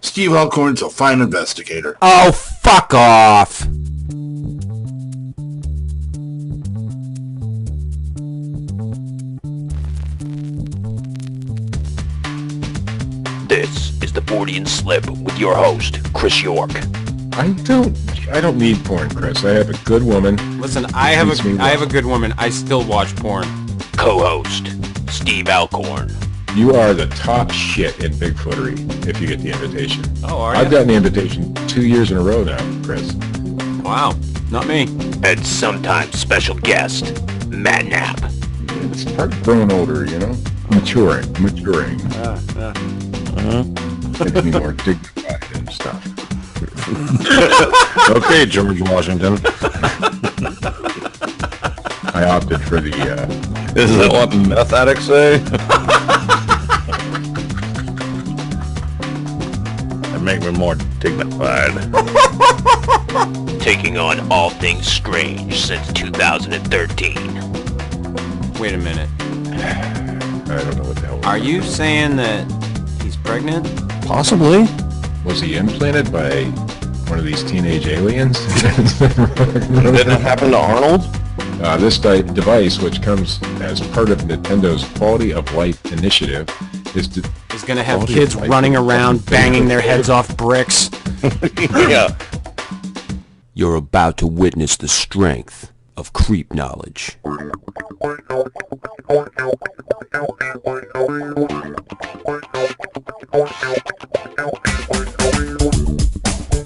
Steve Alcorn's a fine investigator. Oh, fuck off! This is the Fortean Slip with your host, Chris York. I don't need porn, Chris. I have a good woman. Listen, I have a good woman. I still watch porn. Co-host, Steve Alcorn. You are the top shit in Bigfootery if you get the invitation. Oh, are you? I've gotten the invitation 2 years in a row now, Chris. Wow, not me. And sometimes special guest, Matt Knapp. It's part of growing older, you know? Maturing. Makes me more dignified and stuff. Okay, George Washington. I opted for the... Is that what meth addicts say? That make me more dignified. Taking on all things strange since 2013. Wait a minute. I don't know what the hell... Are you saying that he's pregnant? Possibly. Was he implanted by one of these teenage aliens? Did that happen to Arnold? This device, which comes as part of Nintendo's Quality of Life initiative, is going to have kids running around banging their heads off bricks. Yeah. You're about to witness the strength of creep knowledge.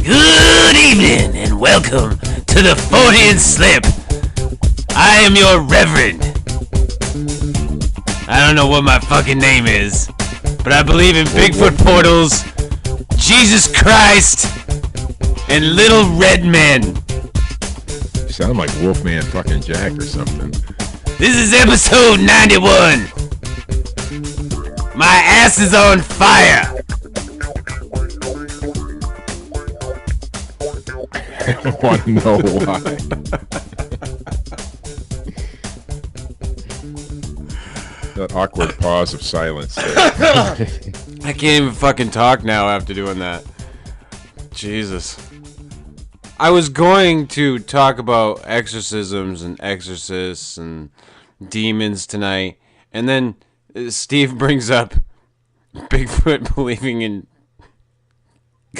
Good evening and welcome to the Fortean Slip. I am your reverend. I don't know what my fucking name is, but I believe in Bigfoot portals, Jesus Christ, and little red men. You sound like Wolfman fucking Jack or something. This is episode 91. My ass is on fire. I don't want to know why. That awkward pause of silence there. I can't even fucking talk now after doing that. Jesus. I was going to talk about exorcisms and exorcists and demons tonight, and then Steve brings up Bigfoot believing in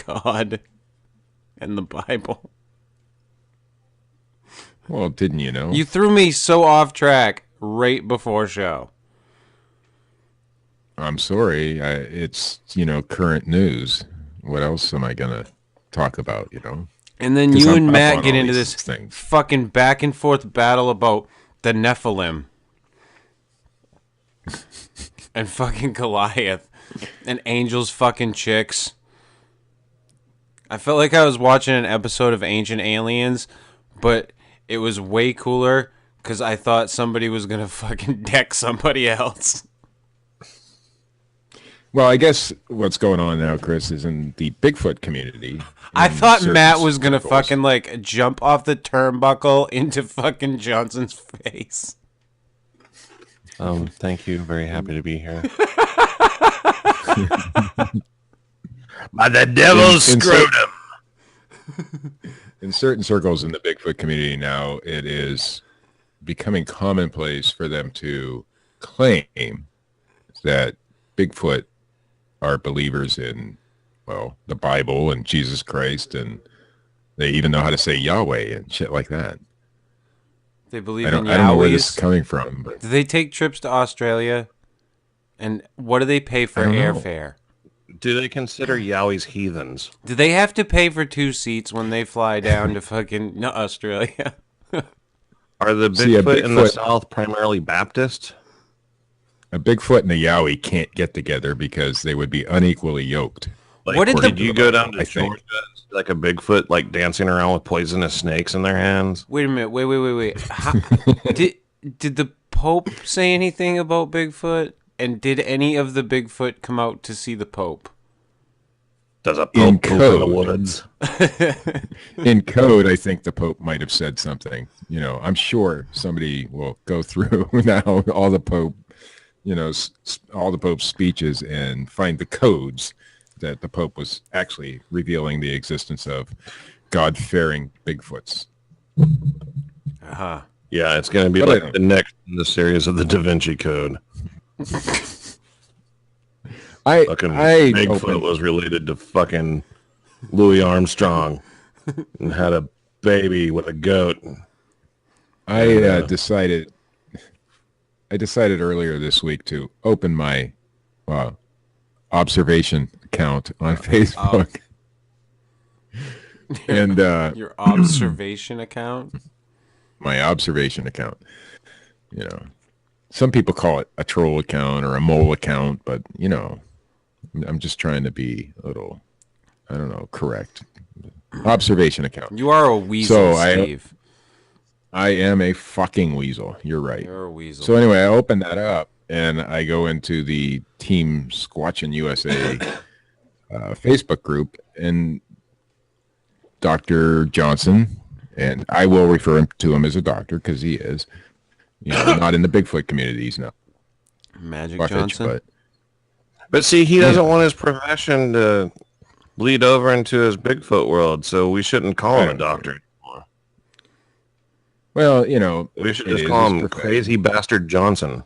God and the Bible. Well, didn't you know? You threw me so off track right before show. I'm sorry. It's, current news. What else am I going to talk about, And then you and Matt get into this fucking back and forth battle about the Nephilim. And fucking Goliath. And angels fucking chicks. I felt like I was watching an episode of Ancient Aliens, but it was way cooler because I thought somebody was going to fucking deck somebody else. Well, I guess what's going on now, Chris, is in the Bigfoot community. I thought Matt was going to fucking, jump off the turnbuckle into fucking Johnson's face. Thank you. Very happy to be here. By the devil's scrotum. In certain circles in the Bigfoot community now, it is becoming commonplace for them to claim that Bigfoot are believers in, the Bible and Jesus Christ, and they even know how to say Yahweh and shit like that. They believe in Yahwehs. I don't know where this is coming from. But do they take trips to Australia? And what do they pay for airfare? Do they consider Yowies heathens? Do they have to pay for 2 seats when they fly down to fucking Australia? Are the Bigfoot in the South primarily Baptist? A Bigfoot and a Yowie can't get together because they would be unequally yoked. Did you go down to Georgia and see like a Bigfoot dancing around with poisonous snakes in their hands? Wait a minute. Wait. Did the Pope say anything about Bigfoot? And did any of the Bigfoot come out to see the Pope? Does a Pope poop in the woods? In code, I think the Pope might have said something. I'm sure somebody will go through now all the Pope's speeches and find the codes that the Pope was actually revealing the existence of God-fearing Bigfoots. Uh-huh. Yeah, it's going to be But like the next in the series of the Da Vinci Code. Fucking Bigfoot was related to fucking Louis Armstrong and had a baby with a goat. I decided earlier this week to open my observation account on Facebook. And Your observation account? My observation account. You know, some people call it a troll account or a mole account, but you know, I'm just trying to be a little, I don't know, correct. Observation account. You are a weasel, So Steve. I am a fucking weasel. You're right. You're a weasel. So anyway, I open that up and I go into the Team Squatchin' USA Facebook group, and Dr. Johnson, and I will refer to him as a doctor because he is, you know, not in the Bigfoot community. He's not. Magic Buffett, Johnson? But see, he doesn't want his profession to bleed over into his Bigfoot world, so we shouldn't call him a doctor anymore. Well, you know, We should it just is call his him profession. Crazy Bastard Johnson.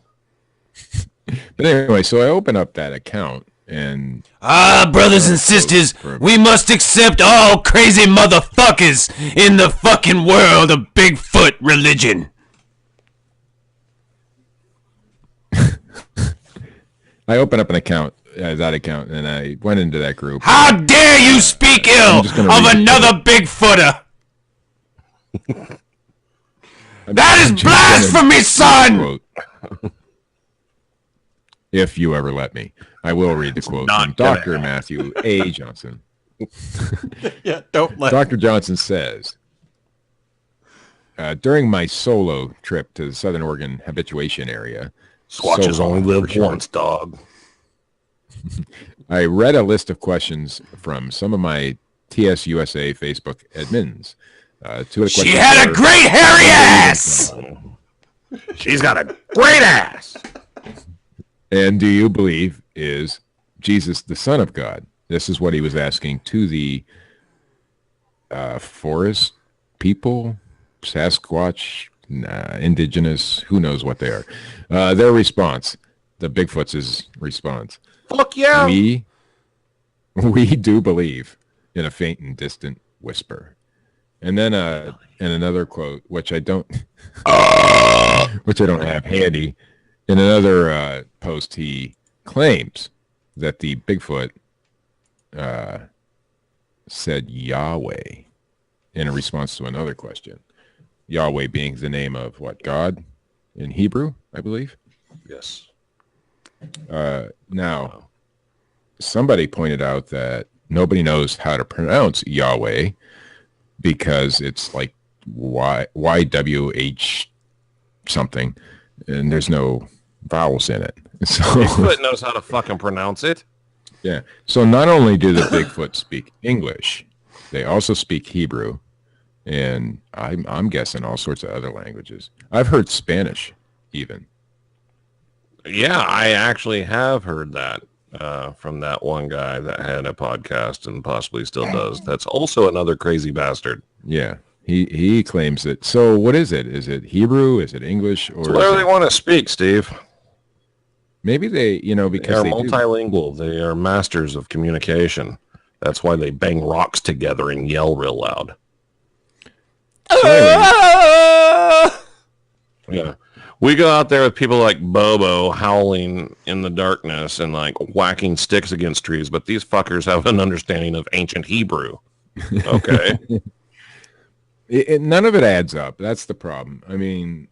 But anyway, so I open up that account and Brothers and sisters, we must accept all crazy motherfuckers in the fucking world of Bigfoot religion. I open up an account, that account, and I went into that group. How dare you speak ill just gonna of read it. another Bigfooter? That I'm is just gonna blasphemy, son! quote. If you ever let me, I will read the quote from not gonna Dr. Matthew A. Johnson. Yeah, don't let Dr. Johnson says, during my solo trip to the Southern Oregon habituation area, Squatches SOHA, only for live short, once, dog. I read a list of questions from some of my TSUSA Facebook admins. Two of the She questions had a were, great hairy ass! She's got a great ass. and do you believe is Jesus the Son of God? This is what he was asking to the forest people, Sasquatch, indigenous, who knows what they are. Their response, the Bigfoot's response. Fuck yeah. We do believe in a faint and distant whisper. And then in another quote, which I don't have handy, in another post, he claims that the Bigfoot said Yahweh in response to another question. Yahweh being the name of what? God in Hebrew, I believe. Yes. Now, somebody pointed out that nobody knows how to pronounce Yahweh because it's like YWH something, and there's no vowels in it. So Bigfoot knows how to fucking pronounce it. yeah. So not only do the Bigfoot speak English, they also speak Hebrew, and I'm guessing all sorts of other languages. I've heard Spanish even. Yeah, I actually have heard that from that one guy that had a podcast and possibly still does. That's also another crazy bastard. Yeah. He claims that. So what is it? Is it Hebrew? Is it English? Or It's whatever they want to speak, Steve. maybe they, They because are they do. multilingual. They are masters of communication. That's why they bang rocks together and yell real loud. So anyway, Yeah. We go out there with people like Bobo howling in the darkness and like whacking sticks against trees, but these fuckers have an understanding of ancient Hebrew. Okay. none of it adds up. That's the problem. I mean,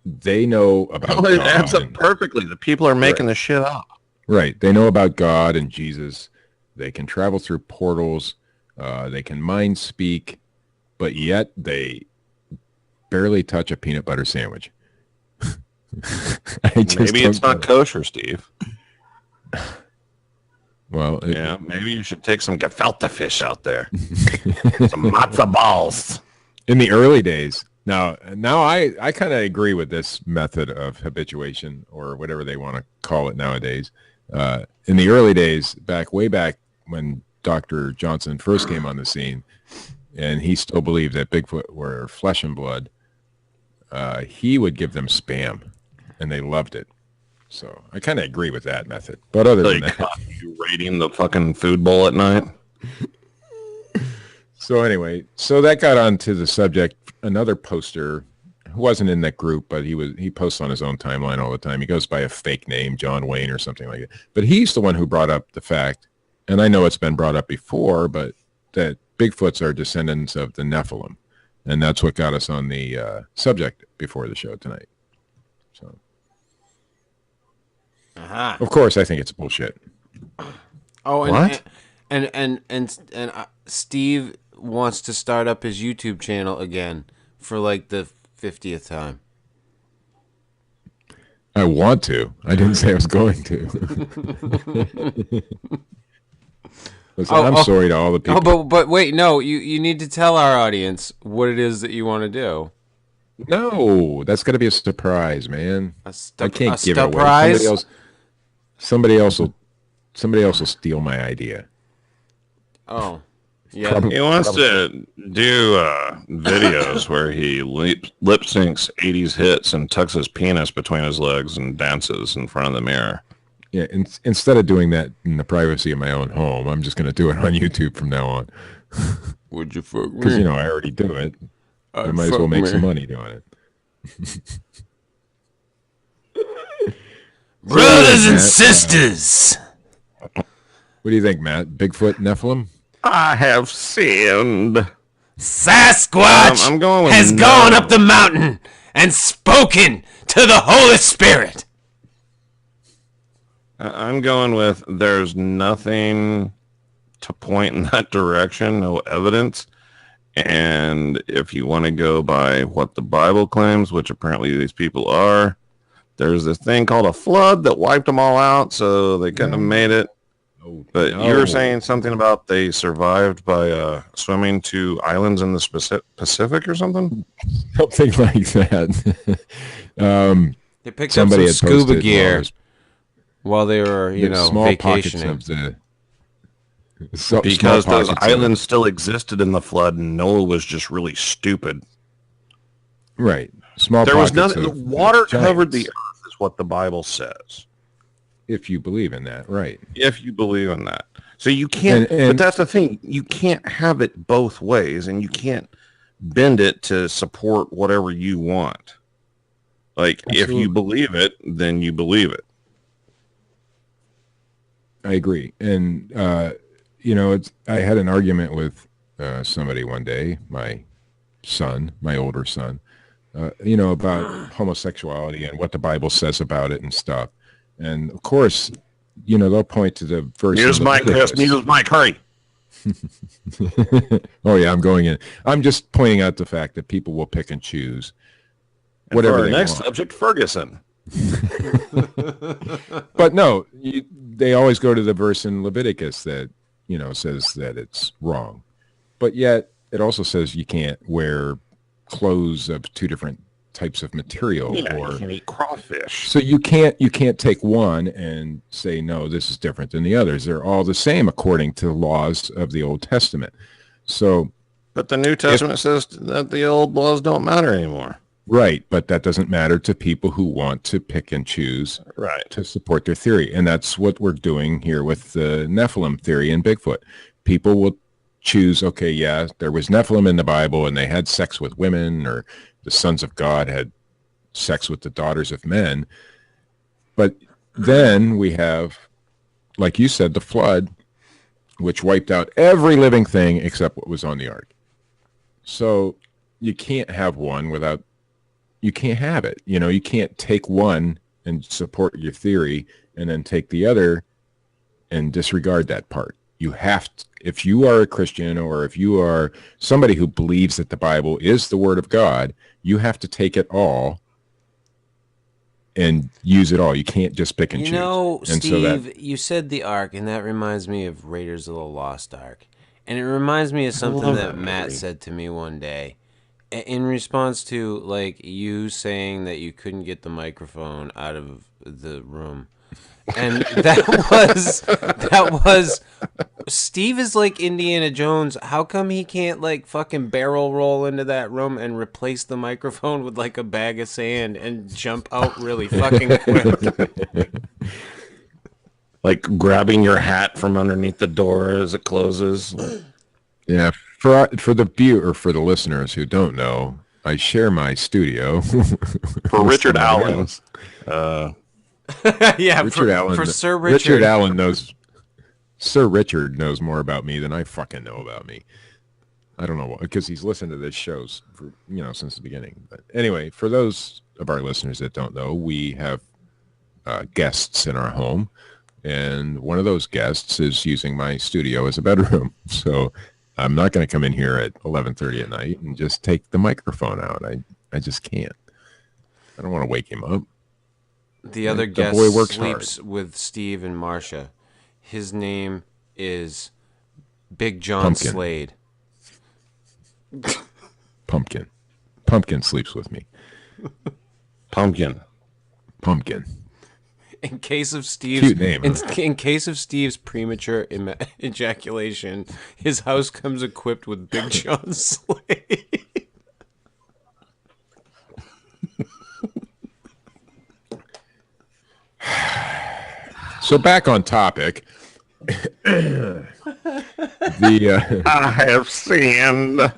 they know about Well, it God adds up and- perfectly. The people are making this shit up. Right. They know about God and Jesus. They can travel through portals. They can mind speak, but yet they barely touch a peanut butter sandwich. Maybe it's not kosher, Steve. Well, Yeah, maybe you should take some gefilte fish out there. Some matzo balls. in the early days. Now I kind of agree with this method of habituation or whatever they want to call it nowadays. In the early days, way back when Dr. Johnson first came on the scene, and he still believed that Bigfoot were flesh and blood, he would give them Spam, and they loved it. So I kind of agree with that method. But other than that, you raiding the fucking food bowl at night. So anyway, so that got onto the subject. Another poster who wasn't in that group, but he posts on his own timeline all the time. He goes by a fake name, John Wayne or something like that. But he's the one who brought up the fact, and I know it's been brought up before, but that Bigfoots are descendants of the Nephilim. And that's what got us on the subject before the show tonight. So, of course, I think it's bullshit. Oh, and, What? And Steve wants to start up his YouTube channel again for like the 50th time. I want to. I didn't say I was going to. Listen, I'm sorry to all the people. Oh, but wait, no, you need to tell our audience what it is that you want to do. No, that's got to be a surprise, man. I can't give it away. Surprise? Somebody else will steal my idea. Oh, yeah. He wants to do videos where he lip syncs 80s hits and tucks his penis between his legs and dances in front of the mirror. Yeah, instead of doing that in the privacy of my own home, I'm just going to do it on YouTube from now on. Would you fuck me? Because, I already do it. I might as well make some money doing it. Brothers and sisters. What do you think, Matt? Bigfoot, Nephilim? I have sinned. Sasquatch I'm going with has no. gone up the mountain and spoken to the Holy Spirit. I'm going with there's nothing to point in that direction, no evidence. And if you want to go by what the Bible claims, which apparently these people are, there's this thing called a flood that wiped them all out, so they couldn't have made it. But you were saying something about they survived by swimming to islands in the Pacific or something? Something like that. They picked up some scuba gear while they were, small vacationing. Because those islands still existed in the flood, and Noah was just really stupid. Right. Small. There was nothing. The water covered the earth, is what the Bible says. If you believe in that, right? If you believe in that, so you can't. But that's the thing. You can't have it both ways, and you can't bend it to support whatever you want. Like, If you believe it, then you believe it. I agree, and I had an argument with somebody one day, my older son, about homosexuality and what the Bible says about it and stuff. And of course, they'll point to the verse. Here's Mike, Chris. Here's Mike. Hurry. Oh yeah, I'm going in. I'm just pointing out the fact that people will pick and choose whatever they next want. subject, Ferguson. But no, they always go to the verse in Leviticus that says that it's wrong, but yet it also says you can't wear clothes of two different types of material, or you can eat crawfish. So you can't take one and say no, this is different than the others. They're all the same according to the laws of the Old Testament. So, but the New Testament says that the old laws don't matter anymore. Right, but that doesn't matter to people who want to pick and choose to support their theory. And that's what we're doing here with the Nephilim theory and Bigfoot. People will choose, okay, yeah, there was Nephilim in the Bible and they had sex with women, or the sons of God had sex with the daughters of men. But then we have, like you said, the flood, which wiped out every living thing except what was on the ark. So you can't have one without... You can't have it. You can't take one and support your theory and then take the other and disregard that part. You have to, if you are a Christian, or if you are somebody who believes that the Bible is the Word of God, you have to take it all and use it all. You can't just pick and choose. And Steve, you said the Ark, and that reminds me of Raiders of the Lost Ark. And it reminds me of something that Matt said to me one day. In response to, like, you saying that you couldn't get the microphone out of the room. And that was Steve is like Indiana Jones. How come he can't like fucking barrel roll into that room and replace the microphone with like a bag of sand and jump out really fucking quick? Like grabbing your hat from underneath the door as it closes. Yeah, for the view or for the listeners who don't know, I share my studio For Richard Allen. Yeah, Richard Allen. for Sir Richard. Richard Allen knows. Sir Richard knows more about me than I fucking know about me. I don't know, because he's listened to this shows for, since the beginning. But anyway, for those of our listeners that don't know, we have guests in our home, and one of those guests is using my studio as a bedroom. So I'm not going to come in here at 11:30 at night and just take the microphone out. I just can't. I don't want to wake him up. The other guest boy works sleeps with Steve and Marcia. His name is Big John Pumpkin. Slade. Pumpkin. Pumpkin sleeps with me. Pumpkin. Pumpkin. In case of Steve's Cute name, in case of Steve's premature ejaculation, his house comes equipped with Big John Slade. So back on topic. I have sinned.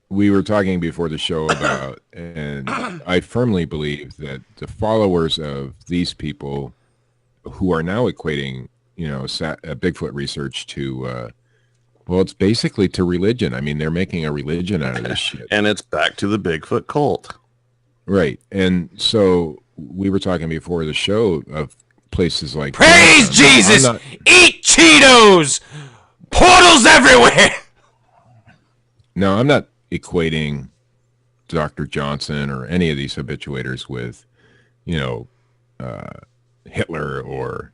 We were talking before the show about, and I firmly believe that the followers of these people who are now equating, Bigfoot research to, it's basically to religion. I mean, they're making a religion out of this shit. And it's back to the Bigfoot cult. Right. And so we were talking before the show of places like Praise Jesus! Eat Cheetos! Portals everywhere! No, I'm not equating Dr. Johnson or any of these habituators with, Hitler or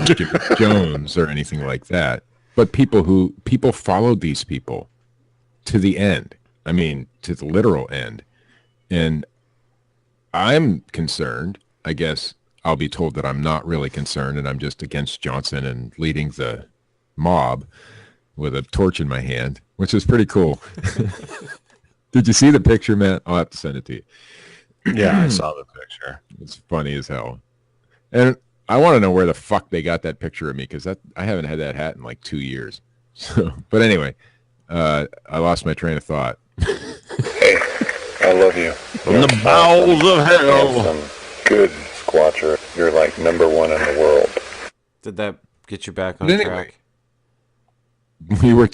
Jim Jones or anything like that. But people followed these people to the end. I mean, to the literal end. And I'm concerned, I guess I'll be told that I'm not really concerned and I'm just against Johnson and leading the mob with a torch in my hand, which is pretty cool. Did you see the picture, Matt? I'll have to send it to you. Yeah, I saw the picture. It's funny as hell. And I want to know where the fuck they got that picture of me, because I haven't had that hat in like 2 years. So, but anyway, I lost my train of thought. Hey, I love you. From the bowels of hell. Handsome, good squatcher. You're like #1 in the world. Did that get you back on But anyway, track? we were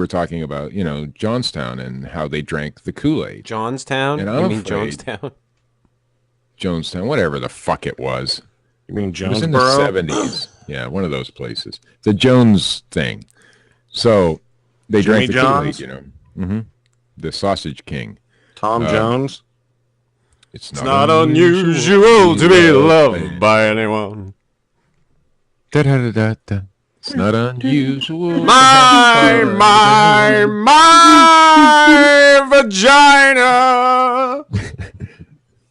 talking about, Johnstown and how they drank the Kool-Aid. Johnstown? And I'm You mean afraid- Jonestown? Jonestown, whatever the fuck it was. You mean It was in the Jonesboro? 70s. Yeah, one of those places. The Jones thing. So they Jimmy drank the Kool-Aid, John's? The Sausage King. Tom Jones? It's Not unusual to be loved by anyone. Da-da-da-da-da. It's not unusual. My vagina.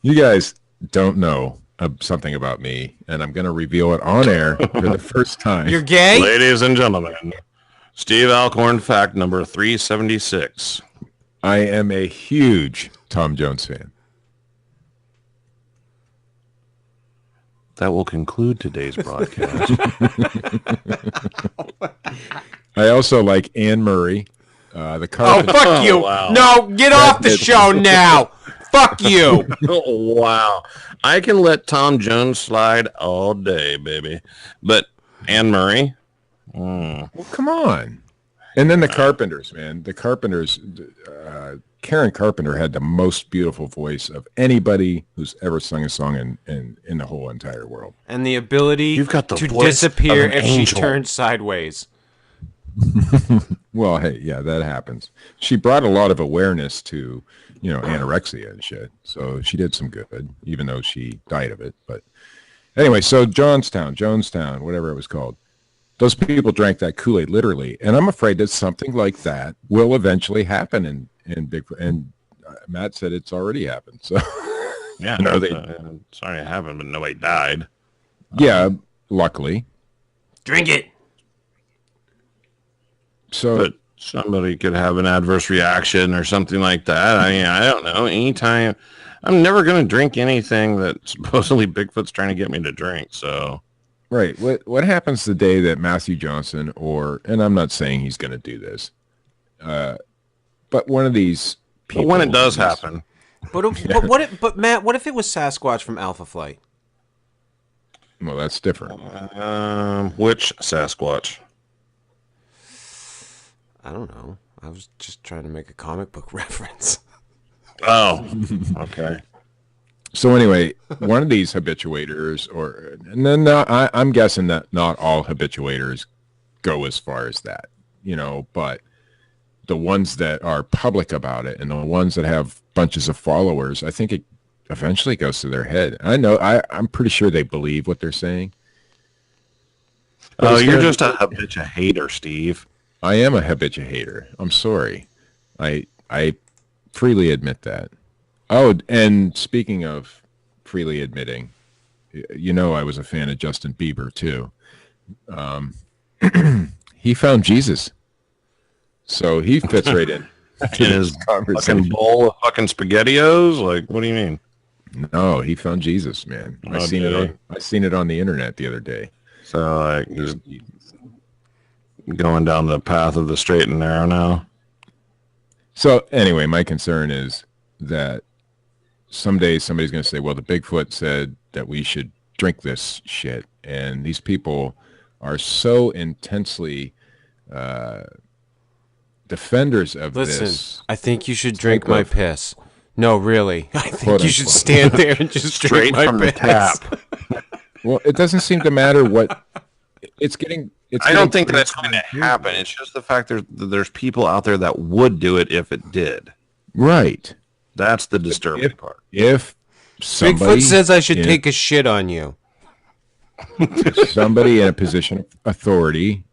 You guys don't know something about me, and I'm going to reveal it on air for the first time. You're gay? Ladies and gentlemen, Steve Alcorn, fact number 376. I am a huge Tom Jones fan. That will conclude today's broadcast. I also like Anne Murray, the Oh, carpenter. fuck you. wow. No, get off the show now. Fuck you. Oh, wow. I can let Tom Jones slide all day, baby. But Anne Murray? Well, come on. And then the Carpenters, man. The Carpenters, Karen Carpenter had the most beautiful voice of anybody who's ever sung a song in the whole entire world. And the ability You've got the to voice disappear of an if angel. she turns sideways. Well, hey, yeah, that happens. She brought a lot of awareness to, anorexia and shit. So she did some good, even though she died of it. But anyway, so Jonestown, whatever it was called. Those people drank that Kool-Aid literally. And I'm afraid that something like that will eventually happen in Bigfoot. And Matt said it's already happened. So, Yeah, No, they- sorry I haven't, but nobody died. yeah, luckily. Drink it. So, but somebody could have an adverse reaction or something like that. I mean, I don't know. Anytime, I'm never going to drink anything that supposedly Bigfoot's trying to get me to drink. So, right. What happens the day that Matthew Johnson and I'm not saying he's going to do this, but one of these people. but when it does happen, But Matt, what if it was Sasquatch from Alpha Flight? Well, that's different. which Sasquatch? I don't know. I was just trying to make a comic book reference. Oh, okay. So anyway, one of these habituators, and then I'm guessing that not all habituators go as far as that, but the ones that are public about it and the ones that have bunches of followers, I think it eventually goes to their head. I'm pretty sure they believe what they're saying. Oh, you're just a habitual hater, Steve. I am a habituator. I'm sorry. I freely admit that. Oh, and speaking of freely admitting, I was a fan of Justin Bieber too. He found Jesus, so he fits right in. In his fucking bowl of fucking SpaghettiOs? Like, what do you mean? No, he found Jesus, man. I seen it on the internet the other day. So, like, he's going down the path of the straight and narrow now. So, anyway, my concern is that someday somebody's going to say, well, the Bigfoot said that we should drink this shit. And these people are so intensely defenders of this. Listen, I think you should drink my piss. No, really. I think you should stand there and just drink my from piss. the tap. Well, it doesn't seem to matter what it's getting. I don't think that's going to happen. It's just the fact there's people out there that would do it if it did. Right. That's the disturbing part. If somebody Bigfoot says I should take a shit on you. Somebody in a position of authority,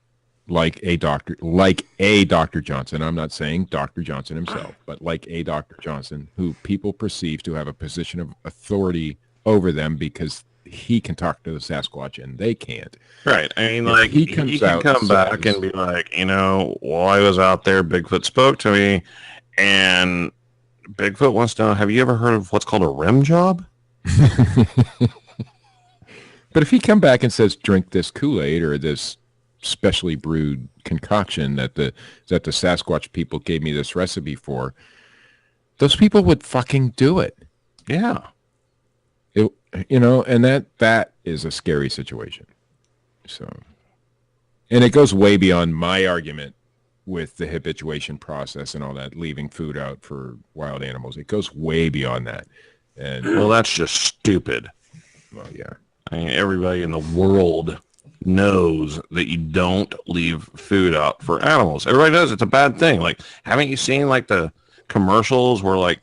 like a Dr. Johnson. I'm not saying Dr. Johnson himself, but like a Dr. Johnson, who people perceive to have a position of authority over them because he can talk to the Sasquatch and they can't. Right. I mean, like, he can come back and be like, while I was out there, Bigfoot spoke to me, and Bigfoot wants to know, have you ever heard of what's called a rim job? But if he come back and says, drink this Kool-Aid or this specially brewed concoction that the Sasquatch people gave me this recipe for, those people would fucking do it. Yeah. And that is a scary situation. So, and it goes way beyond my argument with the habituation process and all that, leaving food out for wild animals. It goes way beyond that. And well, that's just stupid. Well, yeah. I mean, everybody in the world knows that you don't leave food out for animals. Everybody knows it's a bad thing. Like, haven't you seen like the commercials where like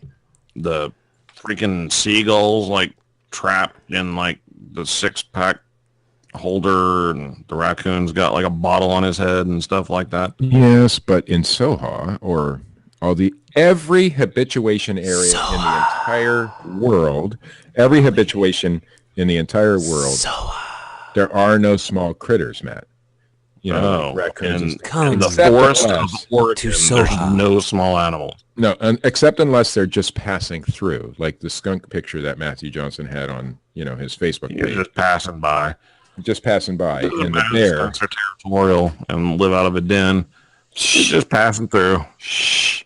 the freaking seagulls like trapped in like the 6-pack holder and the raccoon's got like a bottle on his head and stuff like that? Yes, but in SOHA or every habituation area in the entire world, there are no small critters, Matt. Raccoons. In the forest of Oregon, there's no small animals. No, except unless they're just passing through, like the skunk picture that Matthew Johnson had on, his Facebook page. You're just passing by. And the bear. Skunks are territorial and live out of a den. Just passing through. Shh.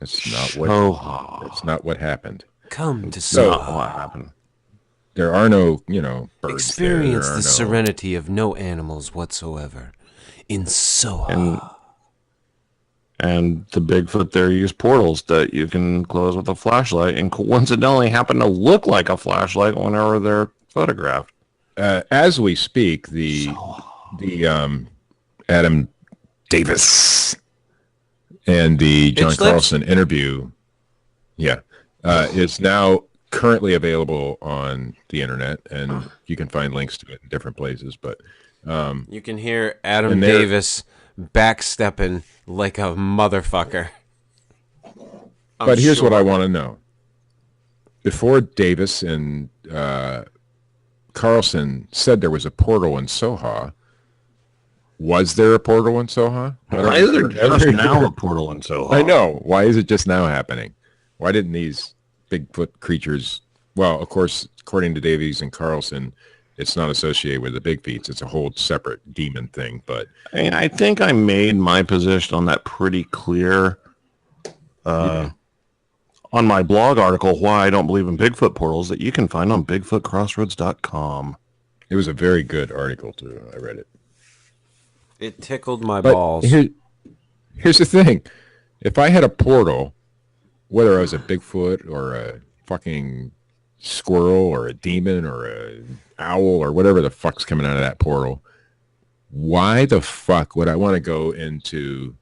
That's not what happened. Come to SOHA. What happened? There are no, birds. Experience the serenity of no animals whatsoever in SOHA. And the Bigfoot there use portals that you can close with a flashlight and coincidentally happen to look like a flashlight whenever they're photographed. As we speak, the Adam Davis and the John Carlson interview, is now currently available on the internet, and you can find links to it in different places. But you can hear Adam Davis backstepping like a motherfucker. But here's what I want to know. Before Davis and Carlson said there was a portal in SOHA, Was there a portal in Soha? Why is there just now a portal in Soha? I know. Why is it just now happening? Why didn't these Bigfoot creatures? Well, of course, according to Davies and Carlson, it's not associated with the big feats. It's a whole separate demon thing. But I think I made my position on that pretty clear on my blog article, Why I Don't Believe in Bigfoot Portals, that you can find on BigfootCrossroads.com. it was a very good article, too. I read it. It tickled my But balls. here's the thing. If I had a portal, whether I was a Bigfoot or a fucking squirrel or a demon or a owl or whatever the fuck's coming out of that portal, why the fuck would I want to go into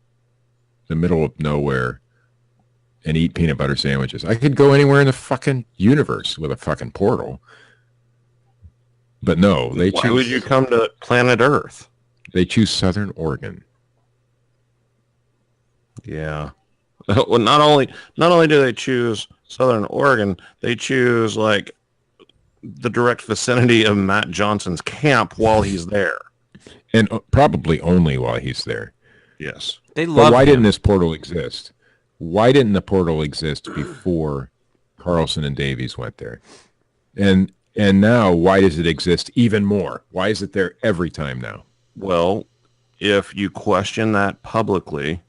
the middle of nowhere and eat peanut butter sandwiches? I could go anywhere in the fucking universe with a fucking portal. But no, they choose. Why would you come to planet Earth? They choose Southern Oregon. Yeah. Well, not only do they choose Southern Oregon, they choose like the direct vicinity of Matt Johnson's camp while he's there. And probably only while he's there. Yes. They But love why him. didn't this portal exist? Why didn't the portal exist before Carlson and Davies went there? And now, why does it exist even more? Why is it there every time now? Well, if you question that publicly,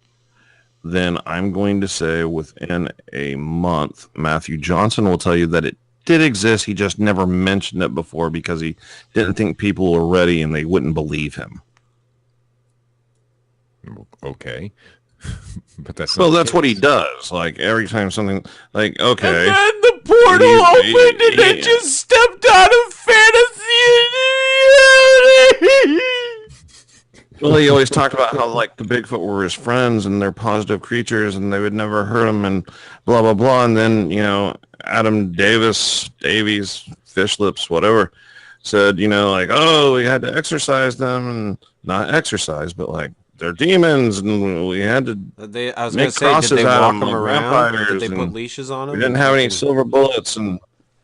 then I'm going to say within a month, Matthew Johnson will tell you that it did exist. He just never mentioned it before because he didn't think people were ready and they wouldn't believe him. Okay. But that's What he does. Like every time something like, okay. And then the portal opened and I just stepped out of fantasy. Well, he always talked about how like the Bigfoot were his friends and they're positive creatures and they would never hurt him and blah blah blah. And then Adam Davies, Fish Lips, whatever, said like, oh, we had to exorcise them and not exercise, but like they're demons and we had to. I was make gonna say, did crosses they out walk of them them, like around? Did vampires, they put and leashes on them? we didn't have any silver bullets and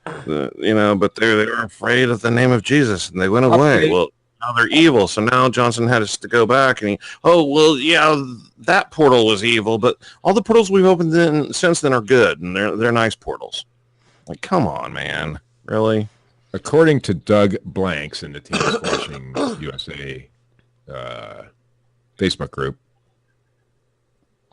but they were afraid of the name of Jesus and they went away. Okay. Well, now they're evil. So now Johnson had us to go back and that portal was evil, but all the portals we've opened since then are good and they're nice portals. Like, come on, man. Really? According to Doug Blanks in the Team Squashing USA Facebook group,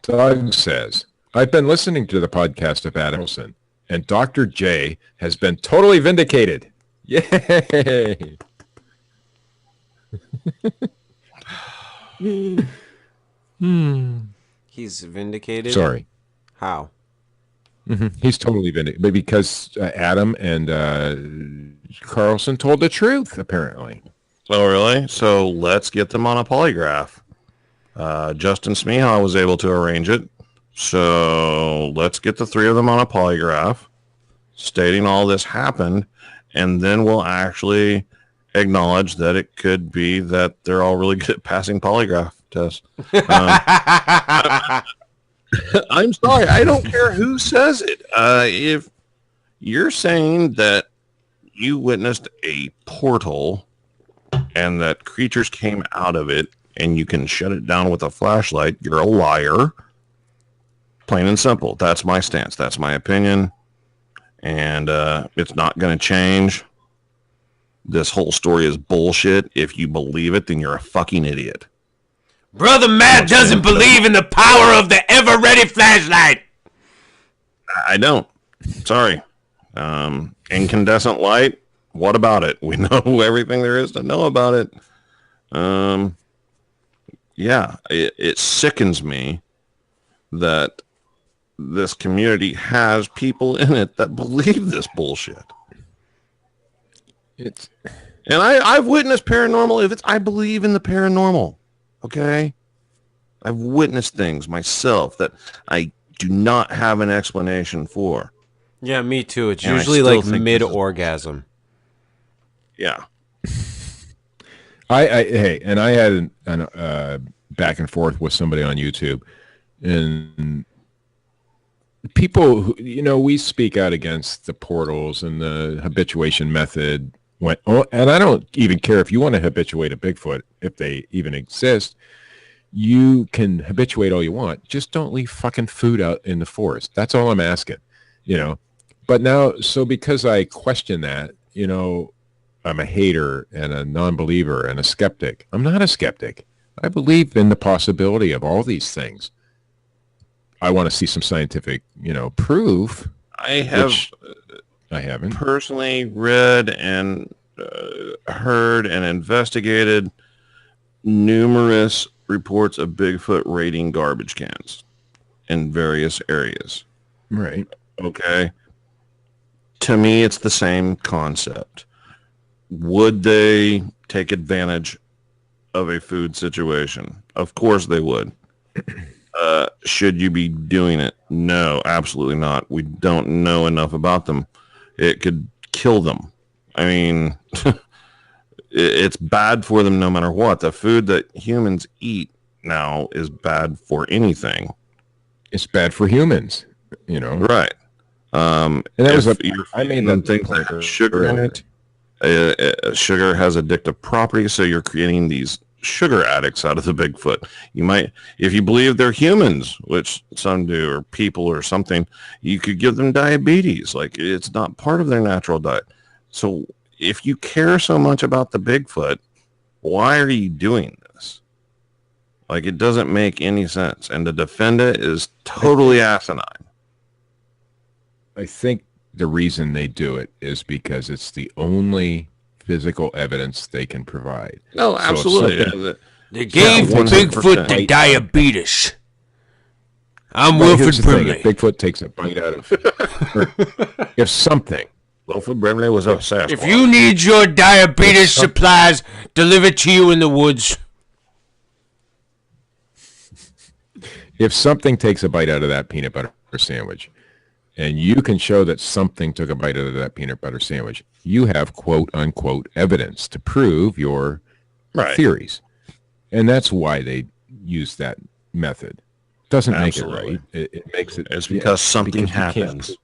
Doug says, I've been listening to the podcast of Adam Wilson, and Dr. J has been totally vindicated. Yay! He's vindicated. Sorry. How? He's totally vindicated because Adam and Carlson told the truth, apparently. Oh, really? So let's get them on a polygraph. Justin Smeha was able to arrange it. So let's get the three of them on a polygraph stating all this happened, and then we'll actually acknowledge that it could be that they're all really good at passing polygraph tests. I'm sorry. I don't care who says it. If you're saying that you witnessed a portal and that creatures came out of it and you can shut it down with a flashlight, you're a liar. Plain and simple. That's my stance. That's my opinion. And it's not going to change. This whole story is bullshit. If you believe it, then you're a fucking idiot. Brother Matt doesn't believe in the power of the ever-ready flashlight. I don't. Sorry. Incandescent light, what about it? We know everything there is to know about it. It sickens me that this community has people in it that believe this bullshit. And I've witnessed paranormal. I believe in the paranormal. Okay? I've witnessed things myself that I do not have an explanation for. Yeah, me too. It's And I usually still like think mid-orgasm. Yeah. I had an back and forth with somebody on YouTube, and people who, we speak out against the portals and the habituation method And I don't even care if you want to habituate a Bigfoot, if they even exist. You can habituate all you want. Just don't leave fucking food out in the forest. That's all I'm asking, you know. But now, so because I question that, you know, I'm a hater and a non-believer and a skeptic. I'm not a skeptic. I believe in the possibility of all these things. I want to see some scientific, you know, proof. I haven't personally read and heard and investigated numerous reports of Bigfoot raiding garbage cans in various areas. Right. Okay. To me, it's the same concept. Would they take advantage of a food situation? Of course they would. Should you be doing it? No, absolutely not. We don't know enough about them. It could kill them. I mean, it's bad for them no matter what. The food that humans eat now is bad for anything. It's bad for humans, you know. Right. And that was I made them things that have sugar in it. Sugar has addictive properties, so you're creating these sugar addicts out of the Bigfoot. You might, if you believe they're humans, which some do, or people or something, you could give them diabetes. Like, it's not part of their natural diet. So if you care so much about the Bigfoot, why are you doing this? Like, it doesn't make any sense. And to defend it is totally asinine. I think the reason they do it is because it's the only physical evidence they can provide. No, absolutely. They gave 100%. Bigfoot the diabetes. I'm Well, Wilfred here's the thing, Brimley. if Bigfoot takes a bite out of if something, Wilfred Brimley was a Sasquatch. If you need your diabetes supplies delivered to you in the woods, if something takes a bite out of that peanut butter sandwich, and you can show that something took a bite out of that peanut butter sandwich, you have quote unquote evidence to prove your theories. And that's why they use that method. Doesn't Absolutely. make it right. It makes it. It's because something because happens.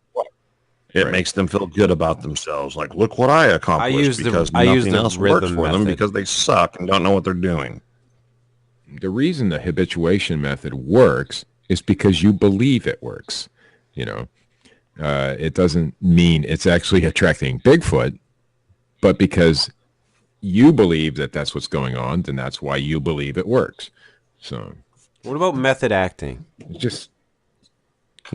It makes them feel good about themselves. Like, look what I accomplished. Because I use nothing the else works rhythm for them method. because they suck and don't know what they're doing. The reason the habituation method works is because you believe it works. You know, it doesn't mean it's actually attracting Bigfoot, but because you believe that that's what's going on, then that's why you believe it works. So, what about method acting? just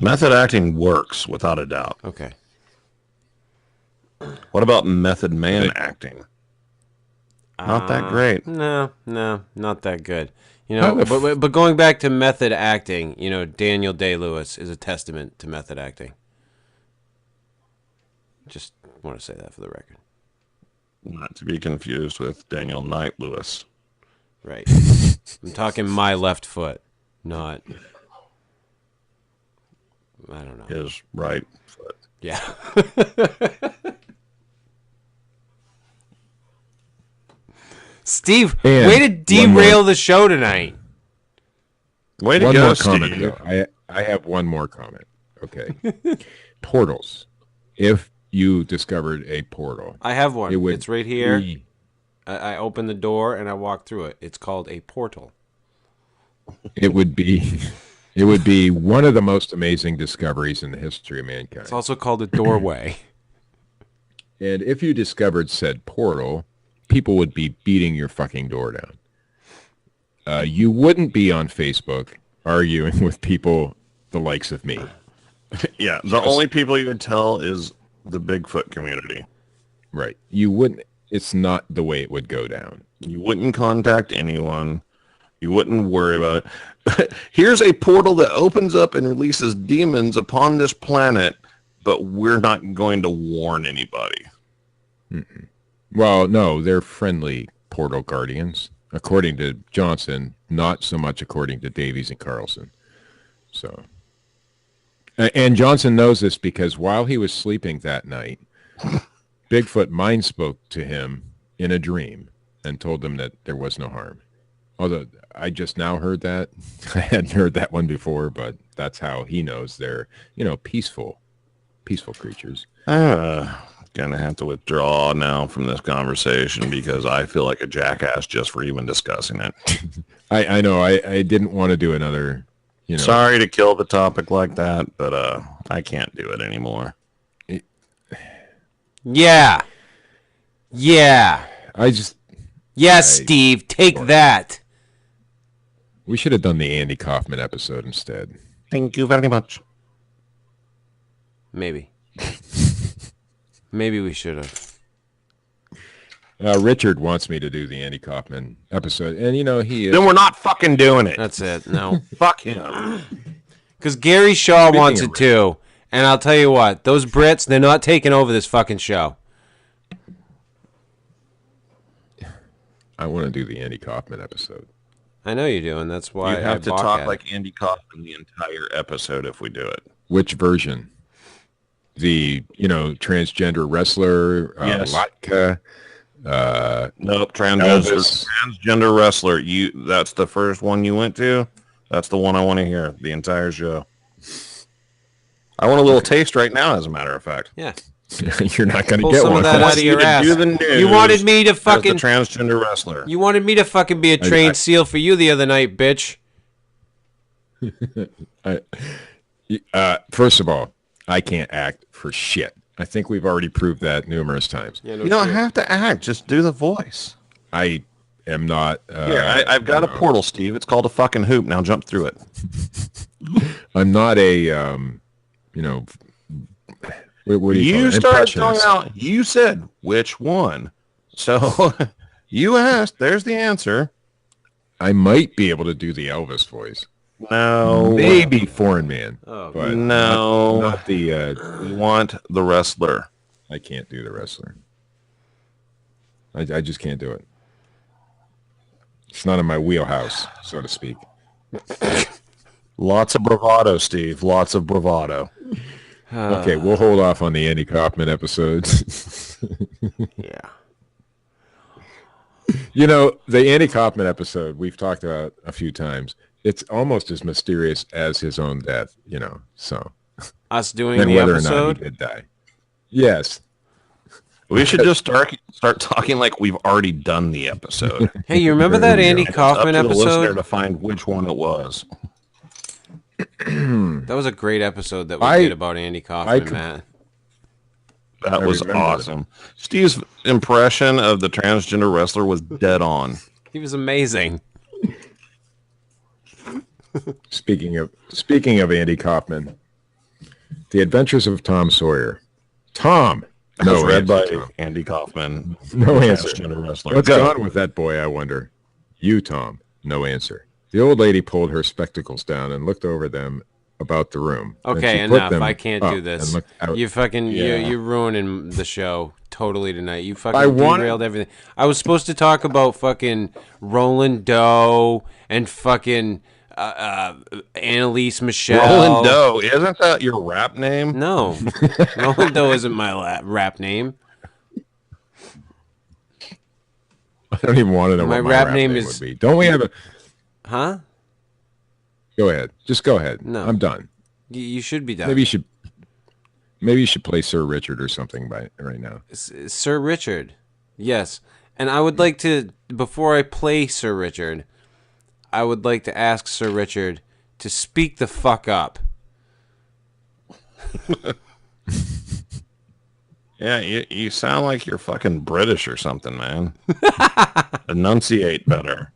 Method acting works without a doubt. Okay. What about method man acting? Not that great. No, not that good. You know, but going back to method acting, you know, Daniel Day-Lewis is a testament to method acting. Just want to say that for the record. Not to be confused with Daniel Knight Lewis. Right. I'm talking my left foot, not, I don't know. His right foot. Yeah. Steve, And way to derail the show tonight. Way to one go, more Steve. comment. Though. I have one more comment. Okay. Portals. If you discovered a portal, I have one. it would It's right here. be- I open the door and I walk through it. It's called a portal. it would be one of the most amazing discoveries in the history of mankind. It's also called a doorway. And if you discovered said portal, people would be beating your fucking door down. You wouldn't be on Facebook arguing with people the likes of me. Yeah, the only people you would tell is the Bigfoot community. Right. You wouldn't. It's not the way it would go down. You wouldn't contact anyone. You wouldn't worry about it. Here's a portal that opens up and releases demons upon this planet, but we're not going to warn anybody. Well, no, they're friendly portal guardians, according to Johnson, not so much according to Davies and Carlson. So, and Johnson knows this because while he was sleeping that night, Bigfoot mind spoke to him in a dream and told him that there was no harm. Although I just now heard that. I hadn't heard that one before, but that's how he knows they're, peaceful creatures. gonna have to withdraw now from this conversation because I feel like a jackass just for even discussing it. I know. I didn't want to do another. Sorry to kill the topic like that, but I can't do it anymore. Yeah. Steve, take that. We should have done the Andy Kaufman episode instead. Thank you very much. Maybe. Maybe we should have. Richard wants me to do the Andy Kaufman episode, and he is. Then we're not fucking doing it. That's it. No. Fuck him. Because Gary Shaw wants it too. And I'll tell you what, those Brits, they're not taking over this fucking show. I want to do the Andy Kaufman episode. I know you do, and that's why you have I to balk talk at like Andy Kaufman the entire episode if we do it. Which version? The transgender wrestler, Yes. Latka. Nope, Elvis. transgender wrestler. That's the first one you went to. That's the one I want to hear the entire show. I want a little taste right now, as a matter of fact. Yeah. You're not going to Pull get some one. of that out of your ass. Do the news You wanted me to as the fucking transgender wrestler. You wanted me to fucking be a trained SEAL for you the other night, bitch. First of all, I can't act for shit. I think we've already proved that numerous times. Yeah, no You don't shit. have to act. Just do the voice. I am not. Here, I've got a portal, Steve. It's called a fucking hoop. Now jump through it. I'm not a. What do you call You it? started throwing Impressionist. out. You said which one. So you asked. There's the answer. I might be able to do the Elvis voice. No. Maybe Foreign Man. Oh, but no. not the. We want the wrestler. I can't do the wrestler. I just can't do it. It's not in my wheelhouse, so to speak. Lots of bravado, Steve. Lots of bravado. Okay, we'll hold off on the Andy Kaufman episodes. Yeah. The Andy Kaufman episode we've talked about a few times. It's almost as mysterious as his own death, so. Us doing And the whether or episode? not he did die. Yes. We should just start talking like we've already done the episode. Hey, you remember that Andy And it's up Kaufman to the listener episode? to find which one it was. That was a great episode that we I- did about Andy Kaufman, could- Matt. That I was remember awesome. Steve's impression of the transgender wrestler was dead on. He was amazing. Speaking of Andy Kaufman, The Adventures of Tom Sawyer. Tom. It was read by Tom. Andy Kaufman. No answer. Transgender wrestler. What's Go. going on with that boy, I wonder? You, Tom. No answer. The old lady pulled her spectacles down and looked over them about the room. Then Okay, she put enough. them I can't up do and this. looked out. You fucking Yeah. you're ruining the show totally tonight. You fucking I wanted- derailed everything. I was supposed to talk about fucking Roland Doe and fucking Annalise Michelle. Roland Doe. Isn't that your rap name? No, Roland Doe isn't my rap name. I don't even want to know My what my rap rap name name is- would be. Don't we have a... Huh? Go ahead. Just go ahead. No. I'm done. You should be done. Maybe you should play Sir Richard or something right now. Sir Richard. Yes. And I would like to, before I play Sir Richard, I would like to ask Sir Richard to speak the fuck up. Yeah, you sound like you're fucking British or something, man. Enunciate better.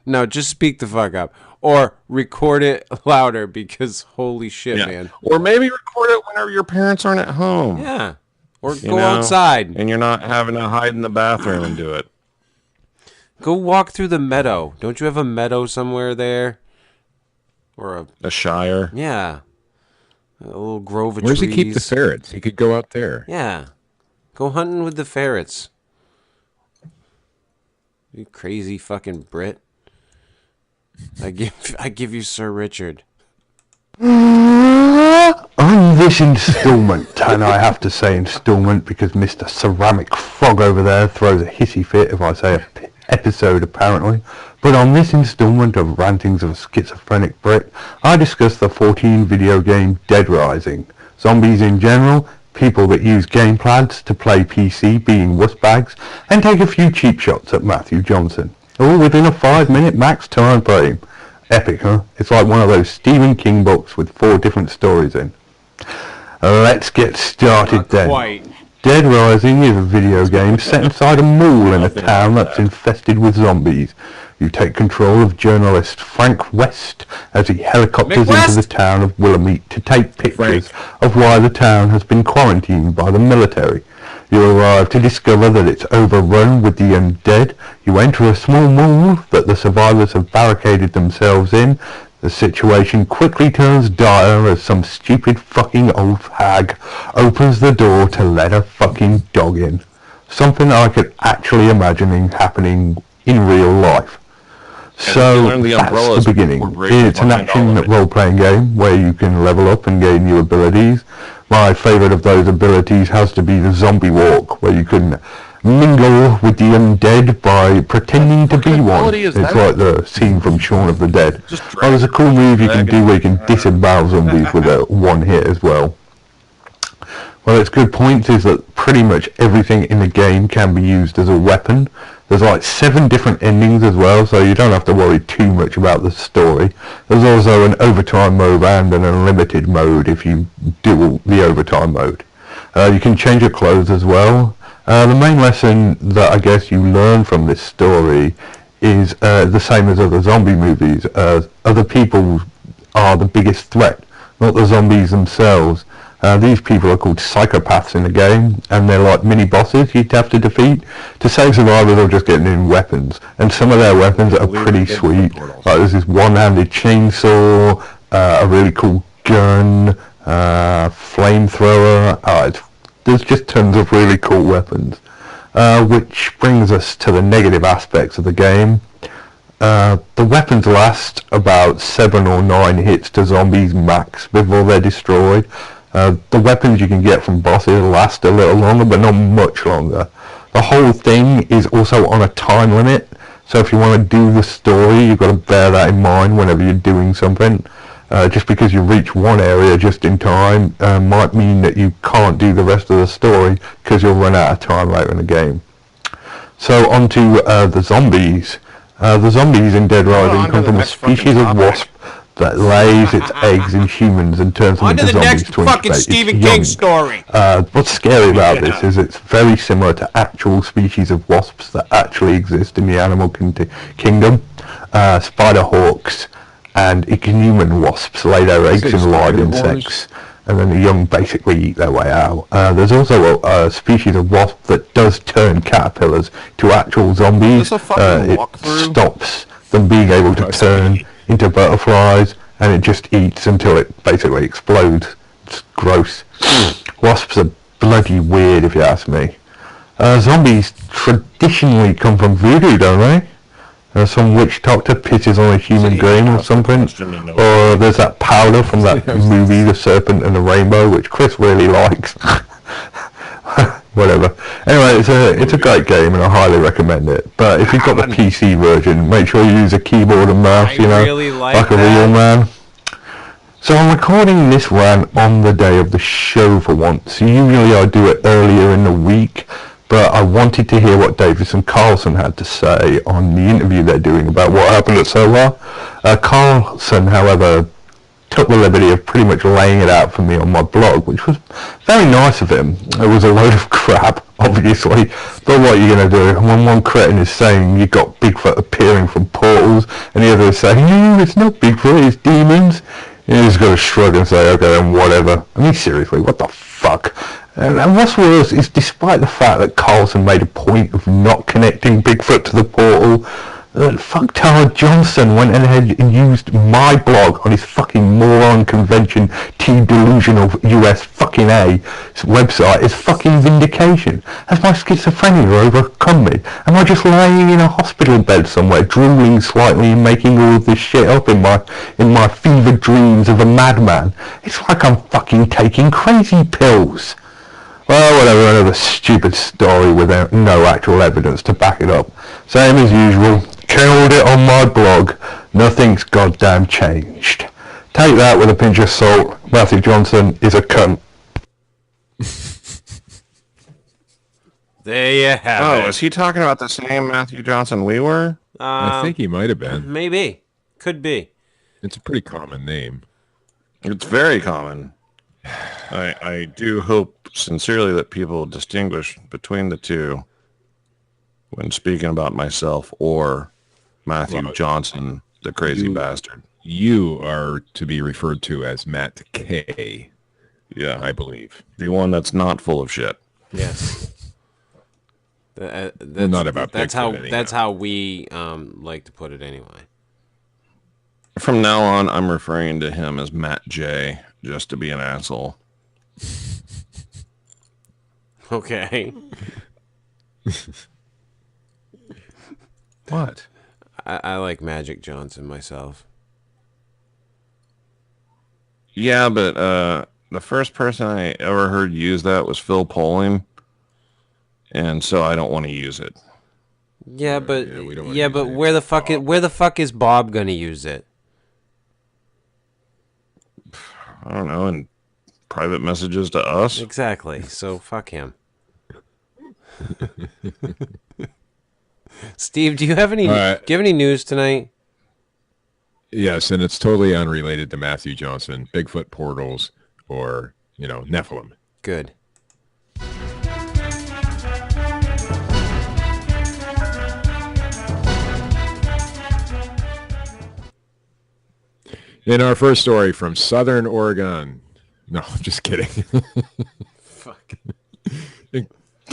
No, just speak the fuck up. Or record it louder because holy shit, Yeah. man. Or maybe record it whenever your parents aren't at home. Yeah. Or You go know? outside. And you're not having to hide in the bathroom and do it. Go walk through the meadow. Don't you have a meadow somewhere there? Or a, The Shire. yeah. A little grove of Where does trees. he keep the ferrets? He could go out there. Yeah. Go hunting with the ferrets. You crazy fucking Brit. I give you Sir Richard. On this installment, and I have to say installment because Mr. Ceramic Frog over there throws a hissy fit if I say episode apparently, but on this installment of Rantings of a Schizophrenic Brit, I discuss the 14 video game Dead Rising, zombies in general, people that use gamepads to play PC being wussbags and take a few cheap shots at Matthew Johnson, all within a 5-minute max time frame. Epic, huh? It's like one of those Stephen King books with 4 different stories in. Let's get started then. Quite. Dead Rising is a video game set inside a mall in a town that's infested with zombies. You take control of journalist Frank West as he helicopters into the town of Willamette to take pictures of why the town has been quarantined by the military. You arrive to discover that it's overrun with the undead. You enter a small mall that the survivors have barricaded themselves in. The situation quickly turns dire as some stupid fucking old hag opens the door to let a fucking dog in. Something I could actually imagine happening in real life. So that's the beginning. It's an action role-playing game where you can level up and gain new abilities. My favourite of those abilities has to be the zombie walk, where you can mingle with the undead by pretending to be one. It's like the scene from Shaun of the Dead. Oh, there's a cool move you can do where you can disembowel zombies with a one hit as well. Well, its good point is that pretty much everything in the game can be used as a weapon. There's like 7 different endings as well, so you don't have to worry too much about the story. There's also an overtime mode and an unlimited mode if you do the overtime mode. You can change your clothes as well. The main lesson that I guess you learn from this story is the same as other zombie movies. Other people are the biggest threat, not the zombies themselves. These people are called psychopaths in the game, and they're like mini bosses you'd have to defeat. To save survivors or just getting in weapons, and some of their weapons are pretty sweet. Like there's this one-handed chainsaw, a really cool gun, flamethrower. There's just tons of really cool weapons, which brings us to the negative aspects of the game. The weapons last about 7 or 9 hits to zombies max before they're destroyed. The weapons you can get from bosses last a little longer, but not much longer. The whole thing is also on a time limit, so if you want to do the story, you've got to bear that in mind whenever you're doing something. Just because you reach one area just in time might mean that you can't do the rest of the story because you'll run out of time later in the game. So on to the zombies. The zombies in Dead Rising come from a species of wasp that lays its eggs in humans and turns them into zombies to incubate. Stephen King story. What's scary about this is it's very similar to actual species of wasps that actually exist in the animal kingdom. Spider hawks and ichneumon wasps lay their eggs in live insects, and then the young basically eat their way out. There's also a species of wasp that does turn caterpillars to actual zombies. It stops them being able to turn into butterflies, and it just eats until it basically explodes. It's gross. Wasps are bloody weird if you ask me. Zombies traditionally come from voodoo, don't they? Some witch doctor pisses on a human game or something. Or there's that powder from that movie, The Serpent and the Rainbow, which Chris really likes. Whatever. Anyway, it's a great game and I highly recommend it. But if you've got the PC version, make sure you use a keyboard and mouse, like a real man. So I'm recording this rant on the day of the show for once. Usually I do it earlier in the week, but I wanted to hear what Davis and Carlson had to say on the interview they're doing about what happened at SOHA. Carlson, however, took the liberty of pretty much laying it out for me on my blog, which was very nice of him. It was a load of crap, obviously, but what are you going to do? When one cretin is saying you've got Bigfoot appearing from portals, and the other is saying, no, it's not Bigfoot, it's demons, you just got to shrug and say, okay, then whatever. I mean, seriously, what the fuck? And what's worse is, despite the fact that Carlson made a point of not connecting Bigfoot to the portal, fucktard Johnson went ahead and used my blog on his fucking moron convention Team Delusional US fucking A website as fucking vindication. Has my schizophrenia overcome me? Am I just laying in a hospital bed somewhere, drooling slightly and making all of this shit up in my fevered dreams of a madman? It's like I'm fucking taking crazy pills. Well, whatever, another stupid story without no actual evidence to back it up. Same as usual, killed it on my blog. Nothing's goddamn changed. Take that with a pinch of salt. Matthew Johnson is a cunt. There you have Oh, it. is he talking about the same Matthew Johnson we were? I think he might have been. Maybe. Could be. It's a pretty common name. It's very common. I do hope sincerely that people distinguish between the two when speaking about myself or Matthew Johnson, the crazy bastard. You are to be referred to as Matt K. Yeah, I believe. the one that's not full of shit. Yes. Not about that's Bigfoot how anyhow. that's how we like to put it anyway. From now on, I'm referring to him as Matt J, just to be an asshole. Okay. What? I like Magic Johnson myself. Yeah, but the first person I ever heard use that was Phil Poling, and so I don't want to use it. Yeah, but we don't wanna use it. where the fuck is Bob gonna use it? I don't know, in private messages to us. Exactly. So fuck him. Steve, do you have any news tonight? Yes, and it's totally unrelated to Matthew Johnson, Bigfoot portals, or, Nephilim. Good. In our first story from Southern Oregon. No, I'm just kidding. Fuck.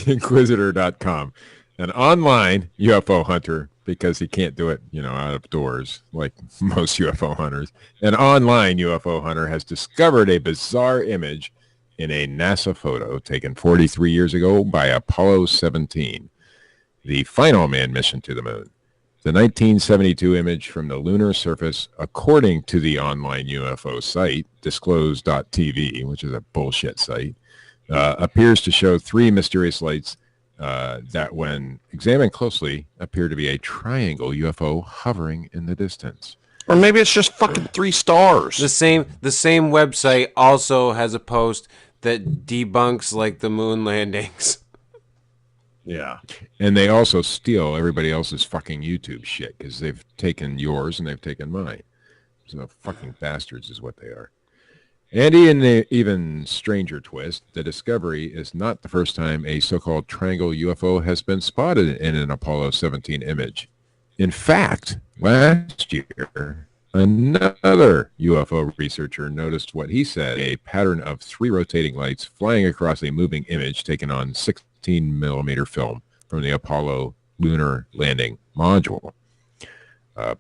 Inquisitor.com. An online UFO hunter, because he can't do it, out of doors like most UFO hunters. An online UFO hunter has discovered a bizarre image in a NASA photo taken 43 years ago by Apollo 17, the final manned mission to the moon. The 1972 image from the lunar surface, according to the online UFO site, disclose.tv, which is a bullshit site, appears to show three mysterious lights that, when examined closely, appear to be a triangle UFO hovering in the distance. Or maybe it's just fucking 3 stars. The same website also has a post that debunks like the moon landings. Yeah. And they also steal everybody else's fucking YouTube shit, because they've taken yours and they've taken mine. So fucking bastards is what they are. And in the even stranger twist, the discovery is not the first time a so-called triangle UFO has been spotted in an Apollo 17 image. In fact, last year, another UFO researcher noticed what he said, a pattern of 3 rotating lights flying across a moving image taken on 16mm film from the Apollo lunar landing module.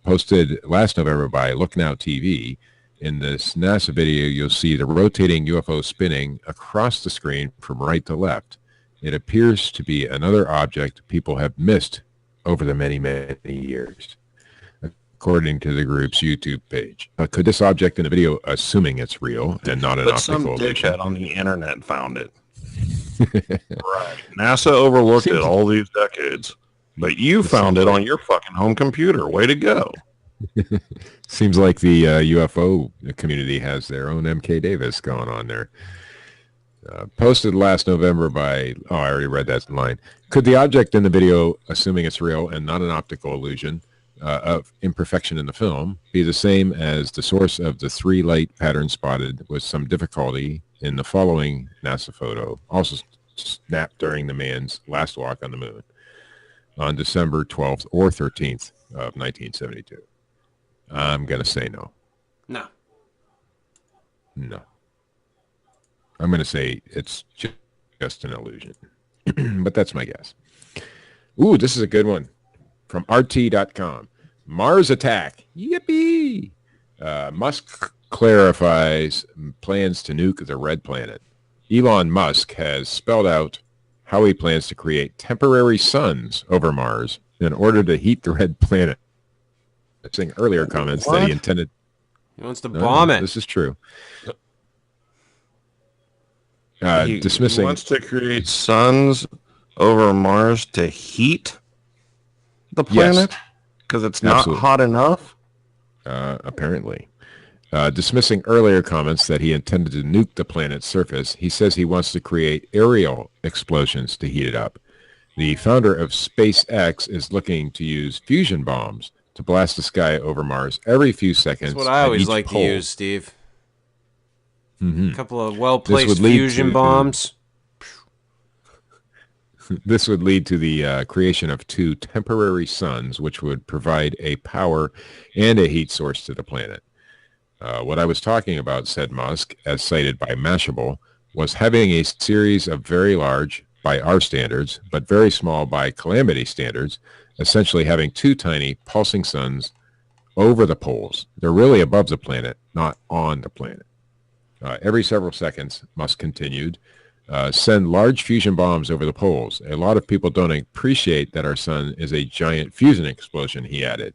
Posted last November by Look Now TV, in this NASA video, you'll see the rotating UFO spinning across the screen from right to left. It appears to be another object people have missed over the many, many years, according to the group's YouTube page. Could this object in the video, assuming it's real and not an But some optical illusion? dickhead on the internet found it. Right. NASA overlooked it all these decades. But you found it on your fucking home computer. Way to go. Seems like the UFO community has their own MK Davis going on there. Posted last November by, I already read that line. Could the object in the video, assuming it's real and not an optical illusion of imperfection in the film, be the same as the source of the 3 light pattern spotted with some difficulty in the following NASA photo, also snapped during the man's last walk on the moon on December 12th or 13th of 1972? I'm going to say no. No. No. I'm going to say it's just an illusion. But that's my guess. Ooh, this is a good one. From RT.com. Mars attack. Yippee! Musk clarifies plans to nuke the red planet. Elon Musk has spelled out how he plans to create temporary suns over Mars in order to heat the red planet. Saying earlier comments that he intended. He wants to bomb it. This is true. He Dismissing. wants to create suns over Mars to heat the planet because it's not Absolutely. hot enough. Apparently. Dismissing earlier comments that he intended to nuke the planet's surface, he says he wants to create aerial explosions to heat it up. The founder of SpaceX is looking to use fusion bombs to blast the sky over Mars every few seconds. That's what I at always each like pole. to use, Steve. Mhm. A couple of This well-placed would lead fusion to- bombs. This would lead to the creation of 2 temporary suns, which would provide a power and a heat source to the planet. What I was talking about, said Musk, as cited by Mashable, was having a series of very large, by our standards, but very small by calamity standards, essentially having 2 tiny pulsing suns over the poles. They're really above the planet, not on the planet. Every several seconds, Musk continued, send large fusion bombs over the poles. A lot of people don't appreciate that our sun is a giant fusion explosion, he added.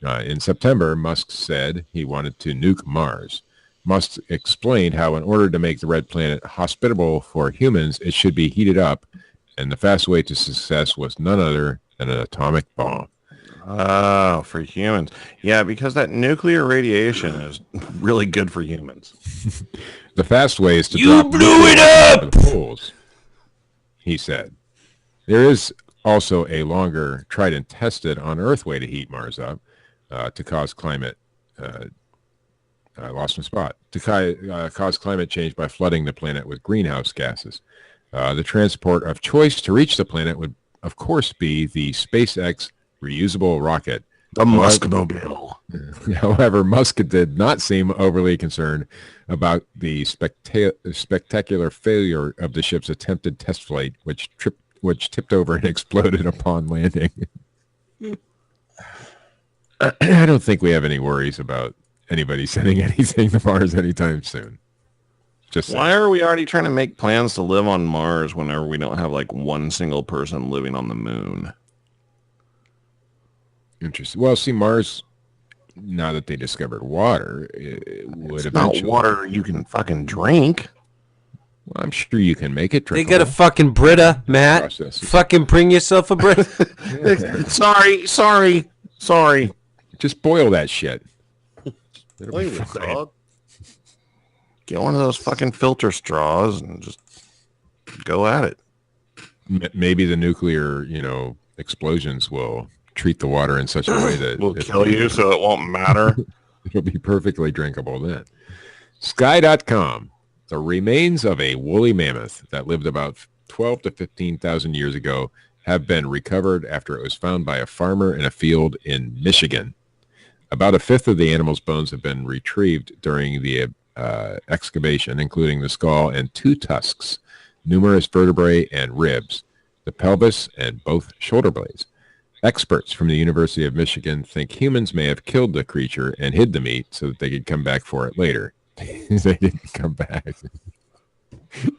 In September, Musk said he wanted to nuke Mars. Musk explained how in order to make the red planet hospitable for humans, it should be heated up, and the fast way to success was none other than an atomic bomb. Oh, for humans. Yeah, because that nuclear radiation is really good for humans. The fast way is to You drop blew it nuclear up! to the poles, he said. There is also a longer, tried and tested on Earth way to heat Mars up to cause climate. I lost my spot. To cause climate change by flooding the planet with greenhouse gases. The transport of choice to reach the planet would, of course, be the SpaceX reusable rocket. The Muskmobile. However, Musk did not seem overly concerned about the spectacular failure of the ship's attempted test flight, which tipped over and exploded upon landing. I don't think we have any worries about anybody sending anything to Mars anytime soon. Just saying. Why are we already trying to make plans to live on Mars whenever we don't have like one single person living on the moon? Interesting. Well, see, Mars, now that they discovered water, it would It's not eventually. water you can fucking drink. Well, I'm sure you can make it They drinkable. got a fucking Brita, Matt. Processes. Fucking bring yourself a Brita. Sorry. Just boil that shit. Play with it, dog. Get one of those fucking filter straws and just go at it. Maybe the nuclear, explosions will treat the water in such a way that We'll kill you so it won't matter. it'll be perfectly drinkable then. Sky.com. The remains of a woolly mammoth that lived about 12 to 15,000 years ago have been recovered after it was found by a farmer in a field in Michigan. About a fifth of the animal's bones have been retrieved during the excavation, including the skull and 2 tusks, numerous vertebrae and ribs, the pelvis, and both shoulder blades. Experts from the University of Michigan think humans may have killed the creature and hid the meat so that they could come back for it later. They didn't come back. They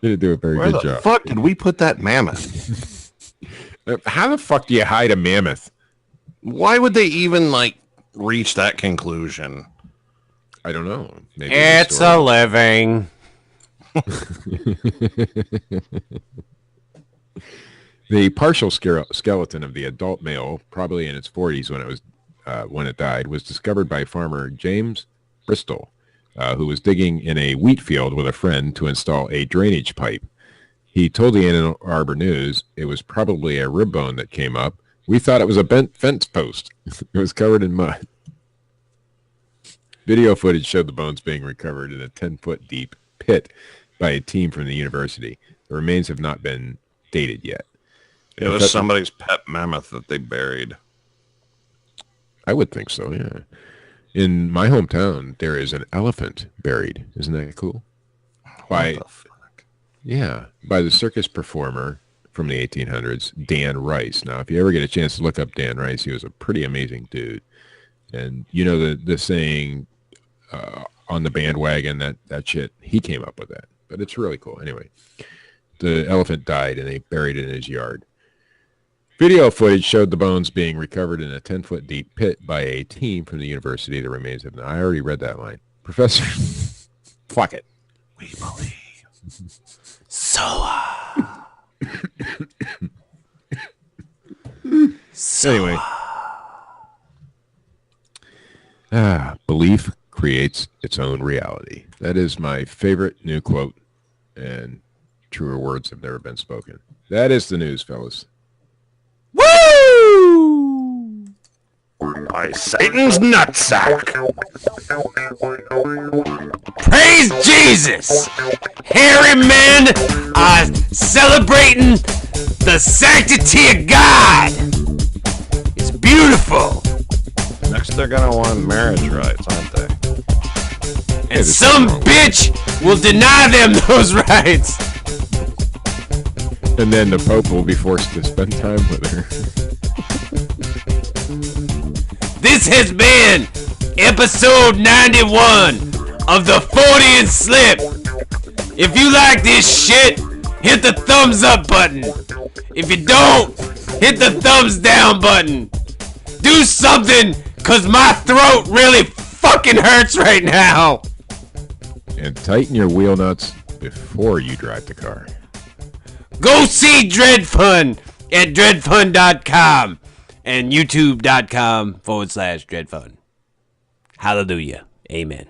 didn't do a very Where good the job. fuck did we put that mammoth? How the fuck do you hide a mammoth? Why would they even reach that conclusion? I don't know. Maybe they It's store a it. living. The partial skeleton of the adult male, probably in its 40s when it died, was discovered by farmer James Bristol, who was digging in a wheat field with a friend to install a drainage pipe. He told the Ann Arbor News it was probably a rib bone that came up. We thought it was a bent fence post. It was covered in mud. Video footage showed the bones being recovered in a 10-foot deep pit by a team from the university. The remains have not been dated yet. It was somebody's pet mammoth that they buried. I would think so, yeah. In my hometown, there is an elephant buried. Isn't that cool? What the fuck? Yeah, by the circus performer from the 1800s, Dan Rice. Now, if you ever get a chance to look up Dan Rice, he was a pretty amazing dude. And you know the saying, on the bandwagon, that shit, he came up with that. But it's really cool. Anyway, the elephant died and they buried it in his yard. Video footage showed the bones being recovered in a 10-foot deep pit by a team from the university. The remains have not. I already read that line. Professor, fuck it. We believe. SOHA. Anyway. Belief creates its own reality. That is my favorite new quote, and truer words have never been spoken. That is the news, fellas. by Satan's nutsack. Praise Jesus! Hairy men are celebrating the sanctity of God. It's beautiful. Next, they're gonna want marriage rights, aren't they? And some bitch will deny them those rights. And then the Pope will be forced to spend time with her. This has been episode 91 of the Fortean Slip. If you like this shit, hit the thumbs up button. If you don't, hit the thumbs down button. Do something, cause my throat really fucking hurts right now. And tighten your wheel nuts before you drive the car. Go see Dreadfun at dreadfun.com and youtube.com/Dreadfun. Hallelujah. Amen.